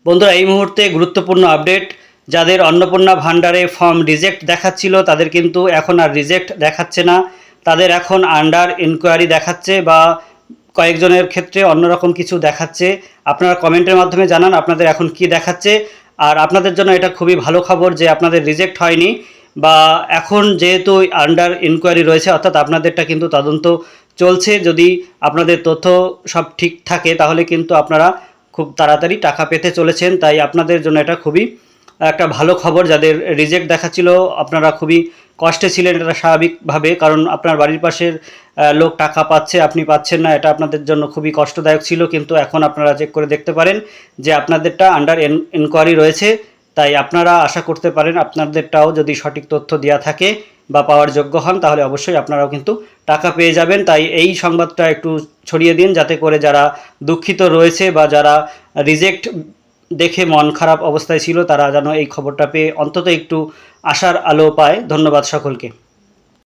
বন্ধুরা, এই মুহূর্তে গুরুত্বপূর্ণ আপডেট। যাদের অন্নপূর্ণা ভান্ডারে ফর্ম রিজেক্ট দেখাচ্ছিল তাদের কিন্তু এখন আর রিজেক্ট দেখাচ্ছে না, তাদের এখন আন্ডার ইনকোয়ারি দেখাচ্ছে বা কয়েকজনের ক্ষেত্রে অন্যরকম কিছু দেখাচ্ছে। আপনারা কমেন্টের মাধ্যমে জানান আপনাদের এখন কি দেখাচ্ছে। আর আপনাদের জন্য এটা খুবই ভালো খবর যে আপনাদের রিজেক্ট হয়নি, বা এখন যেহেতু আন্ডার ইনকোয়ারি রয়েছে অর্থাৎ আপনাদেরটা কিন্তু তদন্ত চলছে। যদি আপনাদের তথ্য সব ঠিক থাকে তাহলে কিন্তু আপনারা খুব তাড়াতাড়ি টাকা পেতে চলেছেন। তাই আপনাদের জন্য এটা খুবই একটা ভালো খবর। যাদের রিজেক্ট দেখাচ্ছিল আপনারা খুবই কষ্টে ছিলেন, এটা স্বাভাবিকভাবে, কারণ আপনার বাড়ির পাশের লোক টাকা পাচ্ছে, আপনি পাচ্ছেন না, এটা আপনাদের জন্য খুবই কষ্টদায়ক ছিল। কিন্তু এখন আপনারা চেক করে দেখতে পারেন যে আপনাদেরটা আন্ডার ইনকোয়ারি রয়েছে। তাই আপনারা আশা করতে পারেন আপনাদেরটাও যদি সঠিক তথ্য দেওয়া থাকে বা পাওয়ার যোগ্য হন তাহলে অবশ্যই আপনারাও কিন্তু টাকা পেয়ে যাবেন। তাই এই সংবাদটা একটু ছড়িয়ে দিন যাতে করে যারা দুঃখিত রয়েছে বা যারা রিজেক্ট দেখে মন খারাপ অবস্থায় ছিল তারা যেন এই খবরটা পেয়ে অন্তত একটু আশার আলো পায়। ধন্যবাদ সকলকে।